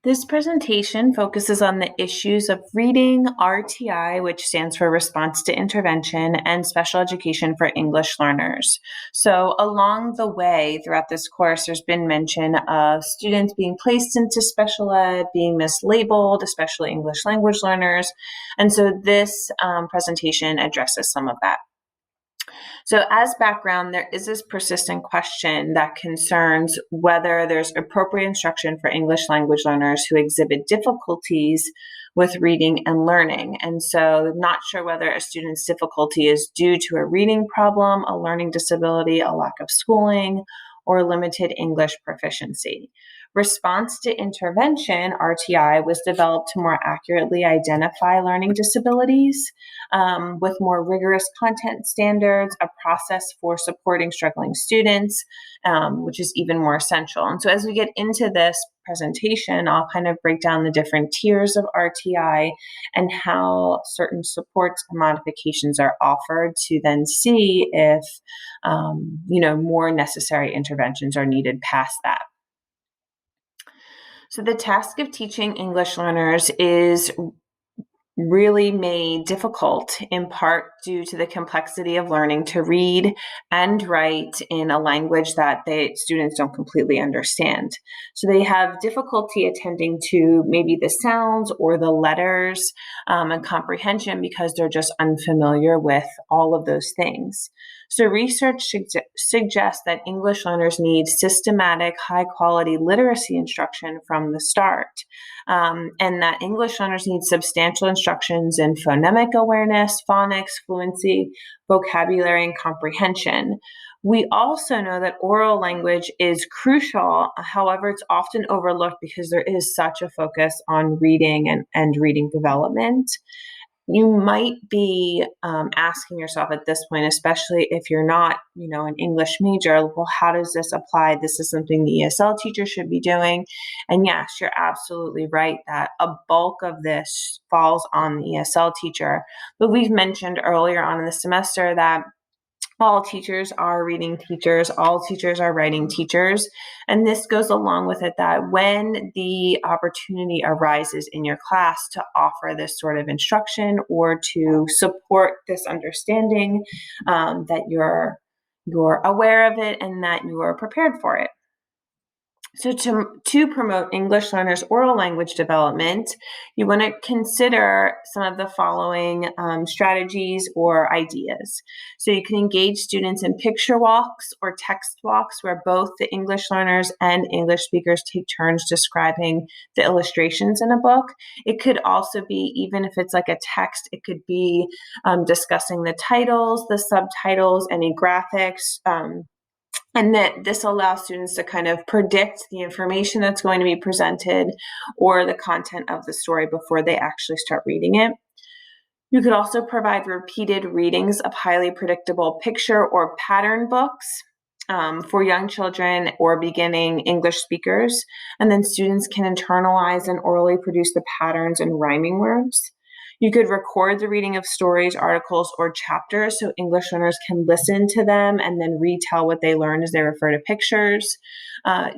This presentation focuses on the issues of reading, RTI, which stands for Response to Intervention, and special education for English learners. So along the way throughout this course, there's been mention of students being placed into special ed, being mislabeled, especially English language learners. And so this presentation addresses some of that. So as background, there is this persistent question that concerns whether there's appropriate instruction for English language learners who exhibit difficulties with reading and learning. And so not sure whether a student's difficulty is due to a reading problem, a learning disability, a lack of schooling, or limited English proficiency. Response to intervention, RTI, was developed to more accurately identify learning disabilities with more rigorous content standards, a process for supporting struggling students, which is even more essential. And so as we get into this presentation, I'll kind of break down the different tiers of RTI and how certain supports and modifications are offered to then see if more necessary interventions are needed past that. So the task of teaching English learners is really made difficult in part due to the complexity of learning to read and write in a language that students don't completely understand. So they have difficulty attending to maybe the sounds or the letters and comprehension because they're just unfamiliar with all of those things. So research suggests that English learners need systematic, high-quality literacy instruction from the start, and that English learners need substantial instructions in phonemic awareness, phonics, fluency, vocabulary, and comprehension. We also know that oral language is crucial. However, it's often overlooked because there is such a focus on reading and reading development. You might be asking yourself at this point, especially if you're not, an English major, well, how does this apply? This is something the ESL teacher should be doing. And yes, you're absolutely right that a bulk of this falls on the ESL teacher. But we've mentioned earlier on in the semester that all teachers are reading teachers, all teachers are writing teachers. And this goes along with it that when the opportunity arises in your class to offer this sort of instruction or to support this understanding, that you're aware of it and that you are prepared for it. So to promote English learners' oral language development, you want to consider some of the following strategies or ideas. So you can engage students in picture walks or text walks where both the English learners and English speakers take turns describing the illustrations in a book. It could also be, even if it's like a text, it could be discussing the titles, the subtitles, any graphics, and that this allows students to kind of predict the information that's going to be presented or the content of the story before they actually start reading it. You could also provide repeated readings of highly predictable picture or pattern books for young children or beginning English speakers. And then students can internalize and orally produce the patterns and rhyming words. You could record the reading of stories, articles, or chapters so English learners can listen to them and then retell what they learned as they refer to pictures.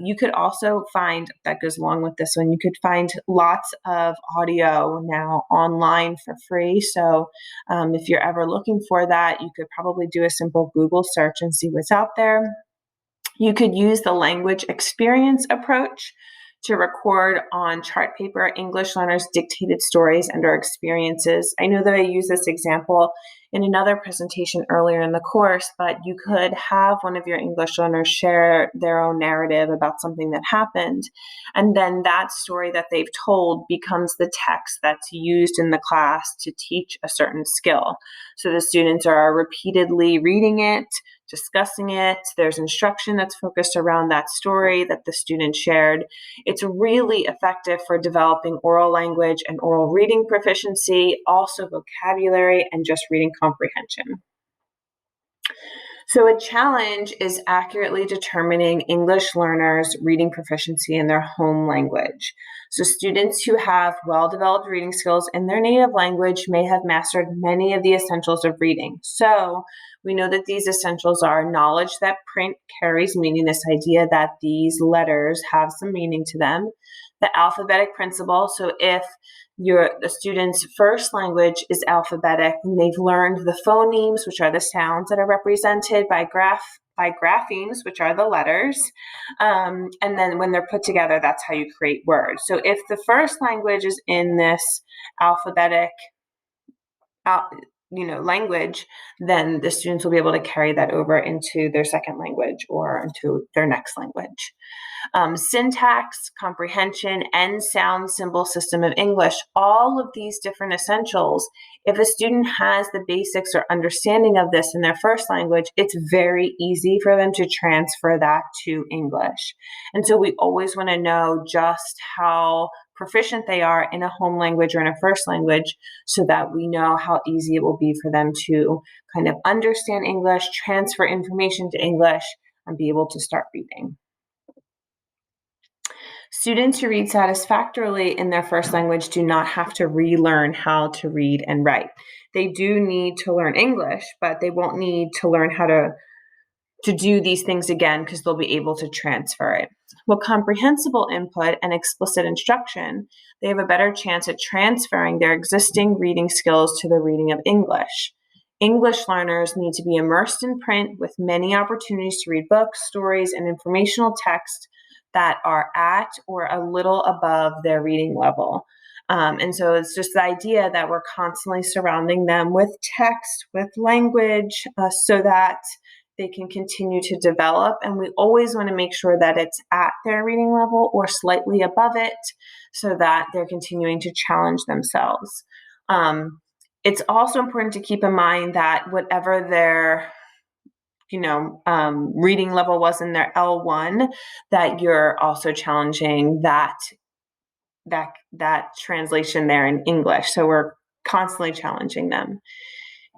You could also find, that goes along with this one, you could find lots of audio now online for free. So if you're ever looking for that, you could probably do a simple Google search and see what's out there. You could use the language experience approach to record on chart paper English learners' dictated stories and or experiences. I know that I used this example in another presentation earlier in the course, but you could have one of your English learners share their own narrative about something that happened, and then that story that they've told becomes the text that's used in the class to teach a certain skill. So the students are repeatedly reading it, discussing it. There's instruction that's focused around that story that the student shared. It's really effective for developing oral language and oral reading proficiency, also vocabulary and just reading comprehension. So a challenge is accurately determining English learners' reading proficiency in their home language. So students who have well-developed reading skills in their native language may have mastered many of the essentials of reading. So we know that these essentials are knowledge that print carries meaning, this idea that these letters have some meaning to them, The alphabetic principle, so if the student's first language is alphabetic, and they've learned the phonemes, which are the sounds that are represented by graphemes, which are the letters, and then when they're put together, that's how you create words. So if the first language is in this alphabetic language, then the students will be able to carry that over into their second language or into their next language. Syntax, comprehension, and sound symbol system of English, all of these different essentials. If a student has the basics or understanding of this in their first language, it's very easy for them to transfer that to English. And so we always want to know just how proficient they are in a home language or in a first language, so that we know how easy it will be for them to kind of understand English, transfer information to English, and be able to start reading. Students who read satisfactorily in their first language do not have to relearn how to read and write. They do need to learn English, but they won't need to learn how to do these things again, because they'll be able to transfer it. With comprehensible input and explicit instruction, they have a better chance at transferring their existing reading skills to the reading of English. English learners need to be immersed in print with many opportunities to read books, stories, and informational text that are at or a little above their reading level. And so it's just the idea that we're constantly surrounding them with text, with language, so that they can continue to develop. And we always want to make sure that it's at their reading level or slightly above it, so that they're continuing to challenge themselves. It's also important to keep in mind that whatever their reading level was in their L1, that you're also challenging that translation there in English. So we're constantly challenging them.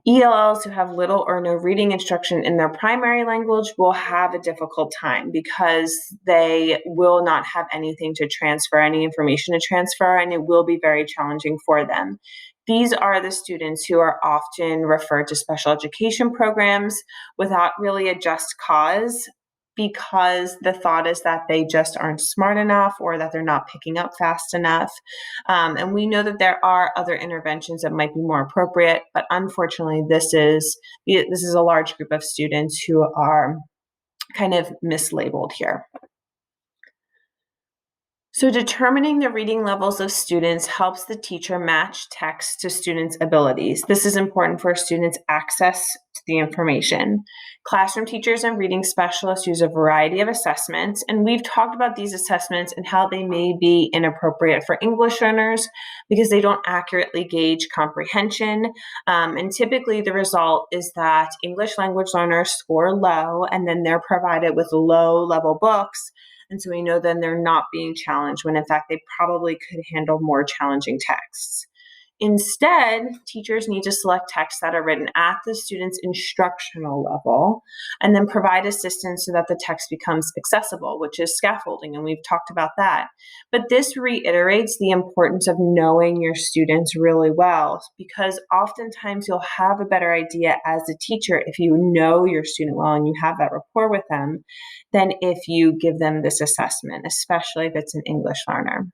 ELLs who have little or no reading instruction in their primary language will have a difficult time, because they will not have anything to transfer, any information to transfer, and it will be very challenging for them. These are the students who are often referred to special education programs without really a just cause, because the thought is that they just aren't smart enough or that they're not picking up fast enough. And we know that there are other interventions that might be more appropriate, but unfortunately, this is a large group of students who are kind of mislabeled here. So determining the reading levels of students helps the teacher match text to students' abilities. This is important for students' access to the information. Classroom teachers and reading specialists use a variety of assessments, and we've talked about these assessments and how they may be inappropriate for English learners because they don't accurately gauge comprehension. And typically the result is that English language learners score low, and then they're provided with low-level books. And so we know then they're not being challenged, when in fact they probably could handle more challenging texts. Instead, teachers need to select texts that are written at the student's instructional level, and then provide assistance so that the text becomes accessible, which is scaffolding, and we've talked about that. But this reiterates the importance of knowing your students really well, because oftentimes you'll have a better idea as a teacher if you know your student well and you have that rapport with them, than if you give them this assessment, especially if it's an English learner.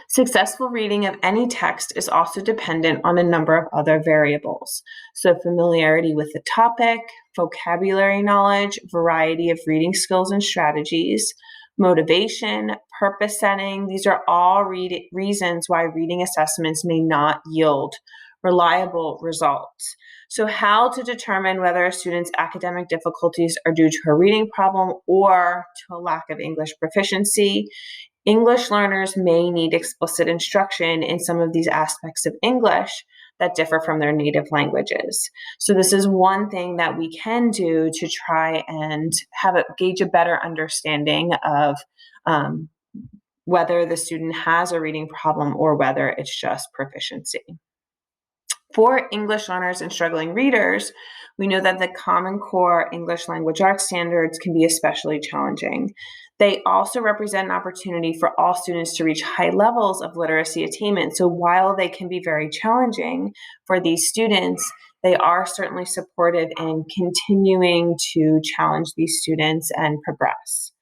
Successful reading of any text is also dependent on a number of other variables. So familiarity with the topic, vocabulary knowledge, variety of reading skills and strategies, motivation, purpose setting. These are all reasons why reading assessments may not yield reliable results. So how to determine whether a student's academic difficulties are due to a reading problem or to a lack of English proficiency. English learners may need explicit instruction in some of these aspects of English that differ from their native languages. So this is one thing that we can do to try and gauge a better understanding of whether the student has a reading problem or whether it's just proficiency. For English learners and struggling readers, we know that the Common Core English Language Arts standards can be especially challenging. They also represent an opportunity for all students to reach high levels of literacy attainment. So while they can be very challenging for these students, they are certainly supportive in continuing to challenge these students and progress.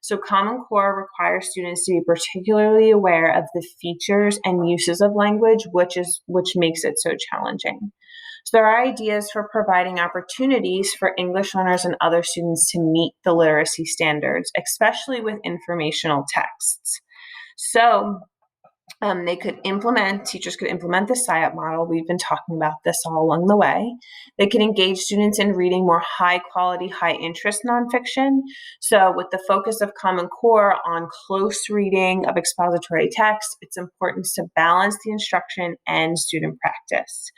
So Common Core requires students to be particularly aware of the features and uses of language, which makes it so challenging. So there are ideas for providing opportunities for English learners and other students to meet the literacy standards, especially with informational texts. So teachers could implement the SIOP model. We've been talking about this all along the way. They can engage students in reading more high quality, high interest nonfiction. So with the focus of Common Core on close reading of expository text, it's important to balance the instruction and student practice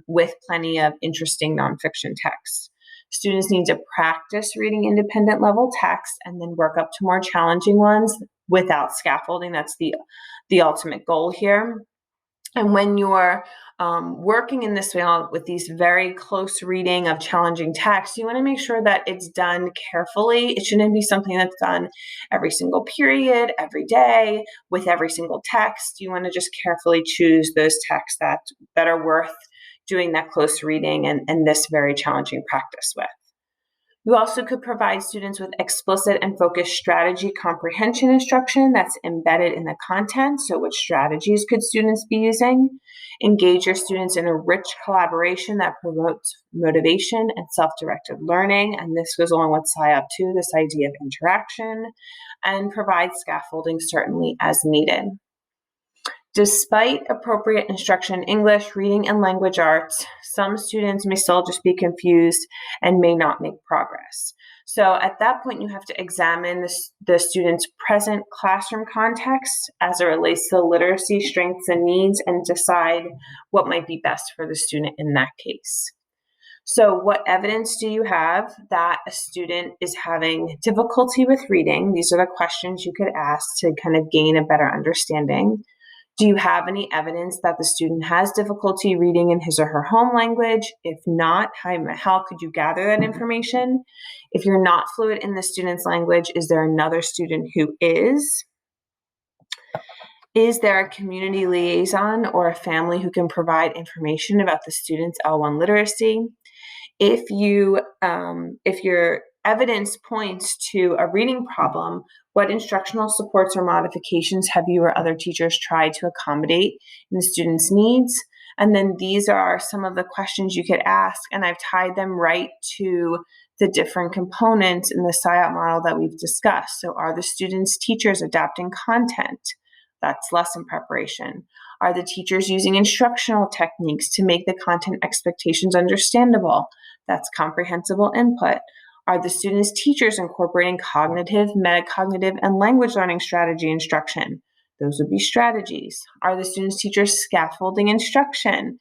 with plenty of interesting nonfiction texts. Students need to practice reading independent level text and then work up to more challenging ones without scaffolding. That's the ultimate goal here. And when you're working in this way with these very close reading of challenging text, you want to make sure that it's done carefully. It shouldn't be something that's done every single period, every day, with every single text. You want to just carefully choose those texts that are worth doing that close reading and this very challenging practice with. You also could provide students with explicit and focused strategy comprehension instruction that's embedded in the content. So what strategies could students be using? Engage your students in a rich collaboration that promotes motivation and self-directed learning. And this goes along with SIOP too, this idea of interaction, and provide scaffolding certainly as needed. Despite appropriate instruction in English, reading, and language arts, some students may still just be confused and may not make progress. So at that point, you have to examine the student's present classroom context as it relates to literacy, strengths, and needs, and decide what might be best for the student in that case. So what evidence do you have that a student is having difficulty with reading? These are the questions you could ask to kind of gain a better understanding. Do you have any evidence that the student has difficulty reading in his or her home language? If not, how could you gather that information? If you're not fluent in the student's language, is there another student who is? Is there a community liaison or a family who can provide information about the student's L1 literacy? If your evidence points to a reading problem, what instructional supports or modifications have you or other teachers tried to accommodate in the student's needs? And then these are some of the questions you could ask, and I've tied them right to the different components in the SIOP model that we've discussed. So are the students' teachers adapting content? That's lesson preparation. Are the teachers using instructional techniques to make the content expectations understandable? That's comprehensible input. Are the students' teachers incorporating cognitive, metacognitive, and language learning strategy instruction? Those would be strategies. Are the students' teachers scaffolding instruction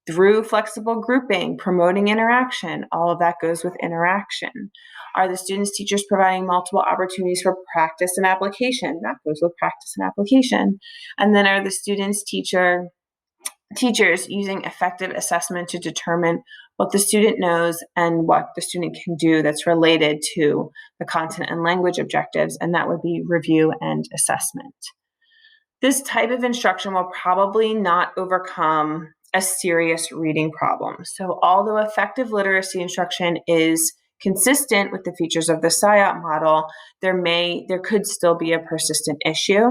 through flexible grouping, promoting interaction? All of that goes with interaction. Are the students' teachers providing multiple opportunities for practice and application? That goes with practice and application. And then are the students' teachers using effective assessment to determine what the student knows and what the student can do that's related to the content and language objectives, and that would be review and assessment. This type of instruction will probably not overcome a serious reading problem. So although effective literacy instruction is consistent with the features of the SIOP model, there could still be a persistent issue.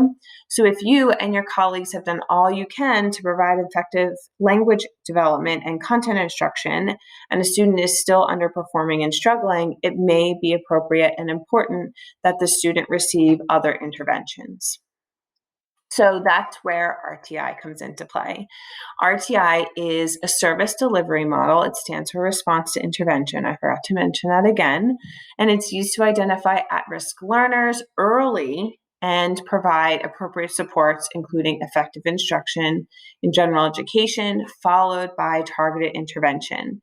So if you and your colleagues have done all you can to provide effective language development and content instruction, and a student is still underperforming and struggling, it may be appropriate and important that the student receive other interventions. So that's where RTI comes into play. RTI is a service delivery model. It stands for Response to Intervention. I forgot to mention that again. And it's used to identify at-risk learners early and provide appropriate supports, including effective instruction in general education, followed by targeted intervention.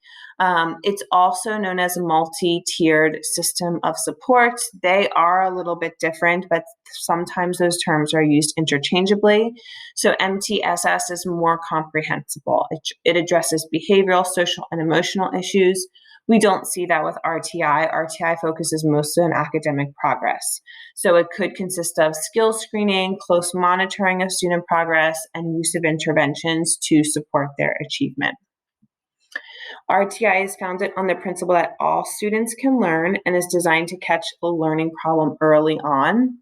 It's also known as a multi-tiered system of supports. They are a little bit different, but sometimes those terms are used interchangeably. So MTSS is more comprehensible. It addresses behavioral, social, and emotional issues. We don't see that with RTI. RTI focuses mostly on academic progress. So it could consist of skill screening, close monitoring of student progress, and use of interventions to support their achievement. RTI is founded on the principle that all students can learn and is designed to catch a learning problem early on.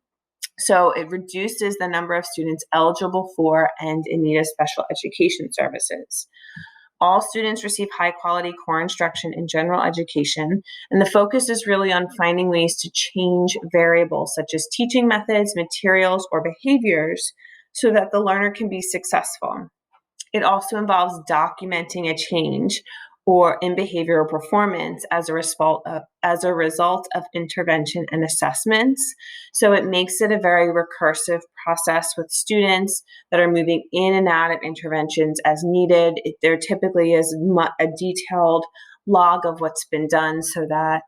So it reduces the number of students eligible for and in need of special education services. All students receive high quality core instruction in general education, and the focus is really on finding ways to change variables such as teaching methods, materials, or behaviors so that the learner can be successful. It also involves documenting a change or in behavioral performance as a result of intervention and assessments. So it makes it a very recursive process with students that are moving in and out of interventions as needed. There typically is a detailed log of what's been done so that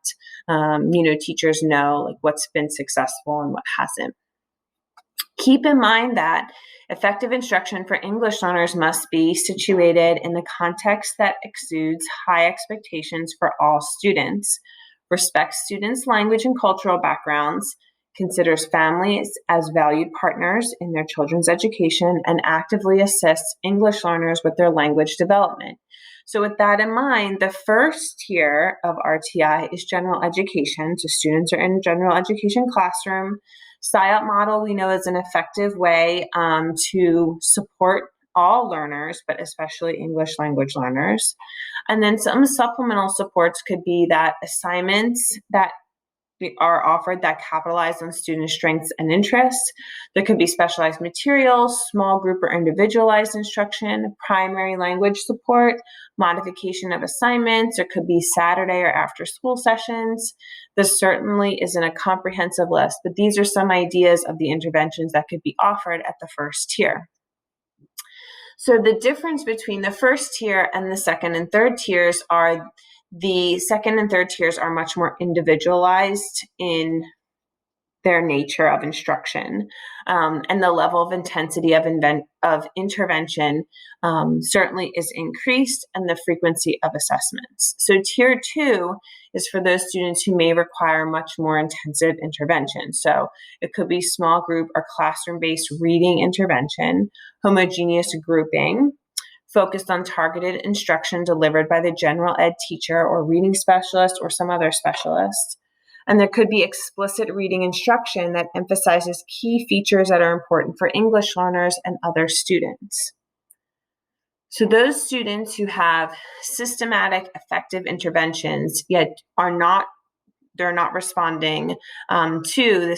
teachers know like what's been successful and what hasn't. Keep in mind that effective instruction for English learners must be situated in the context that exudes high expectations for all students, respects students' language and cultural backgrounds, considers families as valued partners in their children's education, and actively assists English learners with their language development. So with that in mind, the first tier of RTI is general education. So students are in general education classroom. SciOp model we know is an effective way to support all learners, but especially English language learners. And then some supplemental supports could be that assignments that are offered that capitalize on student strengths and interests. There could be specialized materials, small group or individualized instruction, primary language support, modification of assignments. There could be Saturday or after school sessions. This certainly isn't a comprehensive list, but these are some ideas of the interventions that could be offered at the first tier. So the difference between the first tier and the second and third tiers are the second and third tiers are much more individualized in their nature of instruction, and the level of intensity of intervention certainly is increased, and the frequency of assessments. So tier 2 is for those students who may require much more intensive intervention. So it could be small group or classroom-based reading intervention, homogeneous grouping, focused on targeted instruction delivered by the general ed teacher or reading specialist or some other specialist. And there could be explicit reading instruction that emphasizes key features that are important for English learners and other students. So those students who have systematic, effective interventions, yet they're not responding to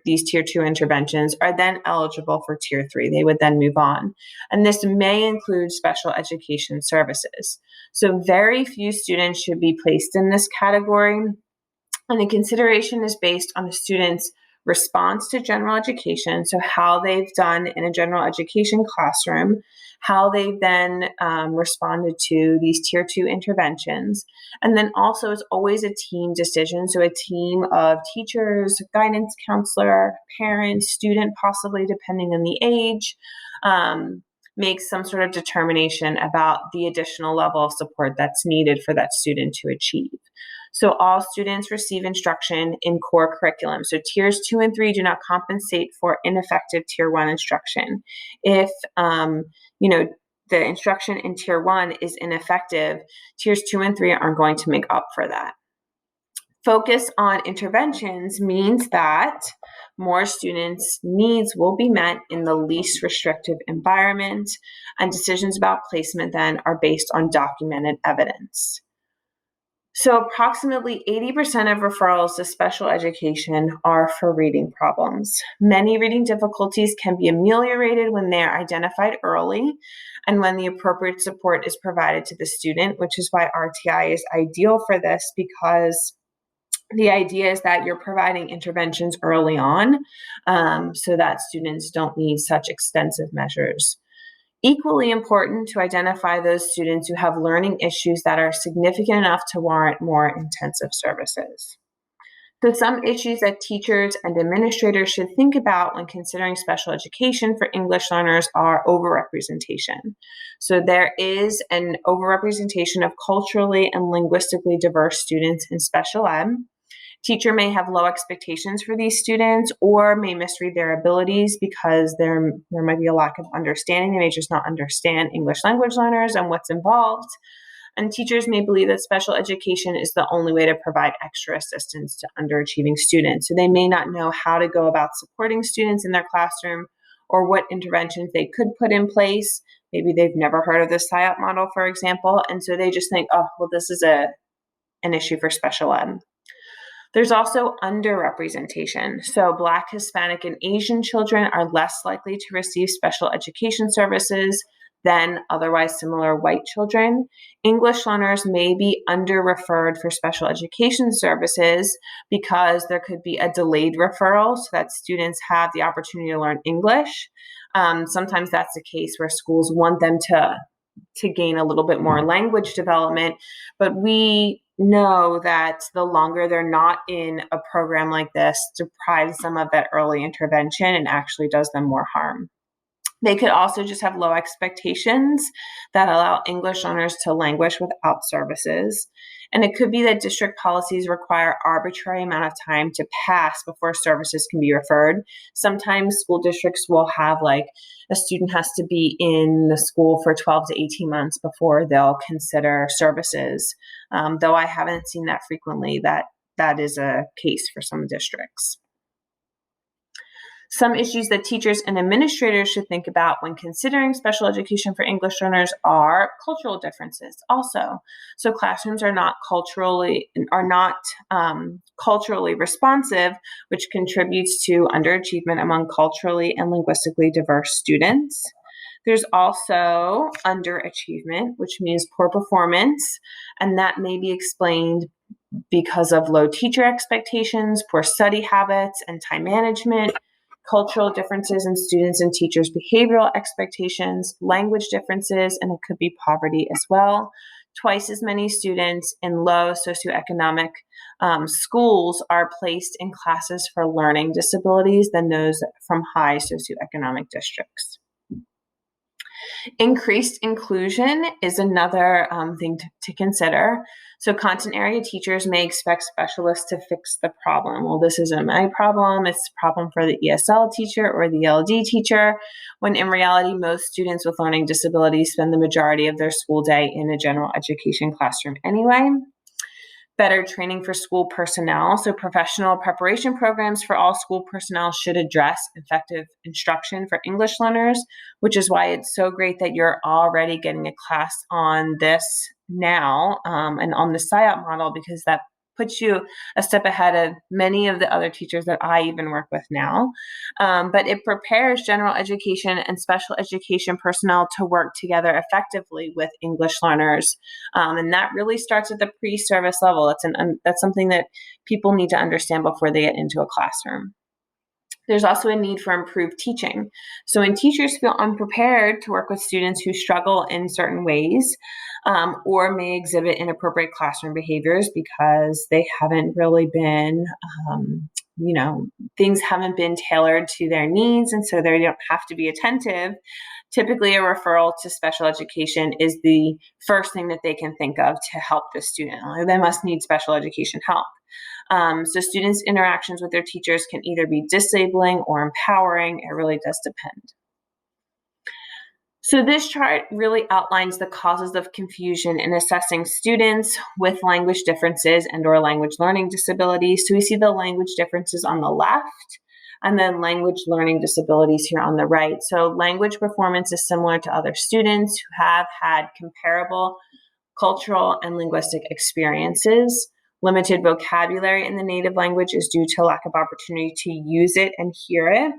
these tier 2 interventions, are then eligible for tier 3. They would then move on. And this may include special education services. So very few students should be placed in this category. And the consideration is based on the student's response to general education, so how they've done in a general education classroom, how they've then responded to these tier 2 interventions. And then also it's always a team decision, so a team of teachers, guidance counselor, parents, student, possibly depending on the age, makes some sort of determination about the additional level of support that's needed for that student to achieve. So all students receive instruction in core curriculum. So tiers 2 and 3 do not compensate for ineffective tier 1 instruction. If, the instruction in tier 1 is ineffective, tiers 2 and 3 aren't going to make up for that. Focus on interventions means that more students' needs will be met in the least restrictive environment, and decisions about placement then are based on documented evidence. So approximately 80% of referrals to special education are for reading problems. Many reading difficulties can be ameliorated when they are identified early and when the appropriate support is provided to the student, which is why RTI is ideal for this, because the idea is that you're providing interventions early on so that students don't need such extensive measures. Equally important to identify those students who have learning issues that are significant enough to warrant more intensive services. So some issues that teachers and administrators should think about when considering special education for English learners are overrepresentation. So there is an overrepresentation of culturally and linguistically diverse students in special ed. Teacher may have low expectations for these students or may misread their abilities because there might be a lack of understanding. They may just not understand English language learners and what's involved. And teachers may believe that special education is the only way to provide extra assistance to underachieving students. So they may not know how to go about supporting students in their classroom or what interventions they could put in place. Maybe they've never heard of the SIOP model, for example, and so they just think, oh, well, this is an issue for special ed. There's also underrepresentation. So Black, Hispanic, and Asian children are less likely to receive special education services than otherwise similar white children. English learners may be under-referred for special education services because there could be a delayed referral so that students have the opportunity to learn English. Sometimes that's the case where schools want them to gain a little bit more language development, but we know that the longer they're not in a program like this deprives them of that early intervention and actually does them more harm. They could also just have low expectations that allow English learners to languish without services. And it could be that district policies require arbitrary amount of time to pass before services can be referred. Sometimes school districts will have like a student has to be in the school for 12 to 18 months before they'll consider services. Though I haven't seen that frequently, that is a case for some districts. Some issues that teachers and administrators should think about when considering special education for English learners are cultural differences also. So classrooms are not culturally responsive, which contributes to underachievement among culturally and linguistically diverse students. There's also underachievement, which means poor performance, and that may be explained because of low teacher expectations, poor study habits and time management, cultural differences in students and teachers' behavioral expectations, language differences, and it could be poverty as well. Twice as many students in low socioeconomic schools are placed in classes for learning disabilities than those from high socioeconomic districts. Increased inclusion is another thing to consider. So content area teachers may expect specialists to fix the problem. Well, this isn't my problem. It's a problem for the ESL teacher or the ELD teacher, when in reality, most students with learning disabilities spend the majority of their school day in a general education classroom anyway. Better training for school personnel. So professional preparation programs for all school personnel should address effective instruction for English learners, which is why it's so great that you're already getting a class on this now and on the SIOP model, because that puts you a step ahead of many of the other teachers that I even work with now. But it prepares general education and special education personnel to work together effectively with English learners. And that really starts at the pre-service level. That's something that people need to understand before they get into a classroom. There's also a need for improved teaching. So when teachers feel unprepared to work with students who struggle in certain ways or may exhibit inappropriate classroom behaviors because they haven't really been, things haven't been tailored to their needs, and so they don't have to be attentive, typically a referral to special education is the first thing that they can think of to help the student. They must need special education help. So students' interactions with their teachers can either be disabling or empowering. It really does depend. So this chart really outlines the causes of confusion in assessing students with language differences and or language learning disabilities. So we see the language differences on the left and then language learning disabilities here on the right. So language performance is similar to other students who have had comparable cultural and linguistic experiences. Limited vocabulary in the native language is due to lack of opportunity to use it and hear it.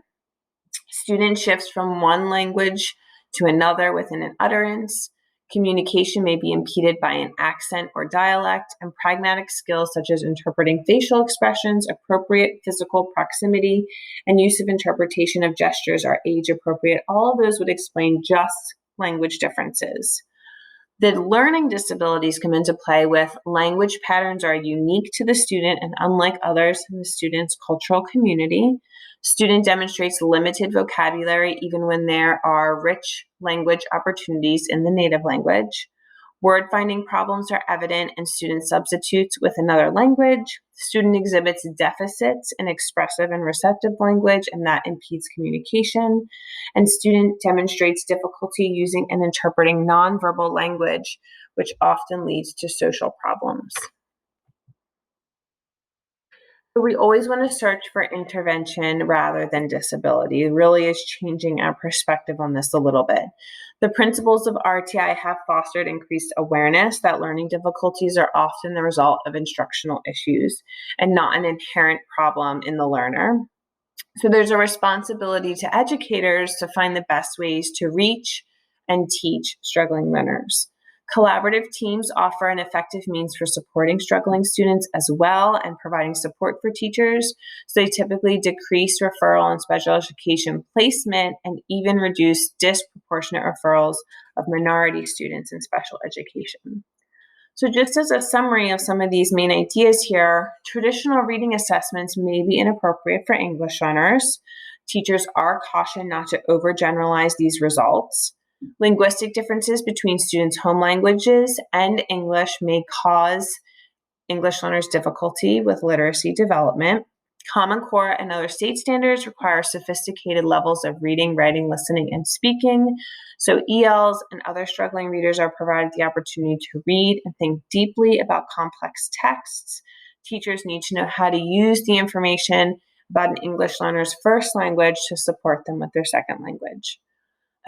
Student shifts from one language to another within an utterance. Communication may be impeded by an accent or dialect, and pragmatic skills such as interpreting facial expressions, appropriate physical proximity, and use of interpretation of gestures are age appropriate. All of those would explain just language differences. The learning disabilities come into play with language patterns are unique to the student and unlike others in the student's cultural community. Student demonstrates limited vocabulary even when there are rich language opportunities in the native language. Word finding problems are evident in student substitutes with another language. Student exhibits deficits in expressive and receptive language, and that impedes communication. And student demonstrates difficulty using and interpreting nonverbal language, which often leads to social problems. So we always want to search for intervention rather than disability. It really is changing our perspective on this a little bit. The principles of RTI have fostered increased awareness that learning difficulties are often the result of instructional issues and not an inherent problem in the learner. So there's a responsibility to educators to find the best ways to reach and teach struggling learners. Collaborative teams offer an effective means for supporting struggling students as well and providing support for teachers. So they typically decrease referral and special education placement and even reduce disproportionate referrals of minority students in special education. So just as a summary of some of these main ideas here, traditional reading assessments may be inappropriate for English learners. Teachers are cautioned not to overgeneralize these results. Linguistic differences between students' home languages and English may cause English learners difficulty with literacy development. Common Core and other state standards require sophisticated levels of reading, writing, listening, and speaking. So ELs and other struggling readers are provided the opportunity to read and think deeply about complex texts. Teachers need to know how to use the information about an English learner's first language to support them with their second language.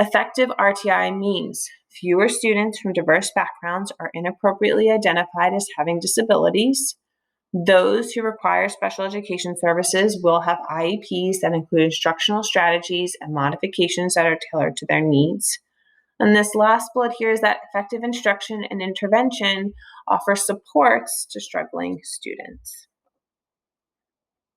Effective RTI means fewer students from diverse backgrounds are inappropriately identified as having disabilities. Those who require special education services will have IEPs that include instructional strategies and modifications that are tailored to their needs. And this last bullet here is that effective instruction and intervention offer supports to struggling students.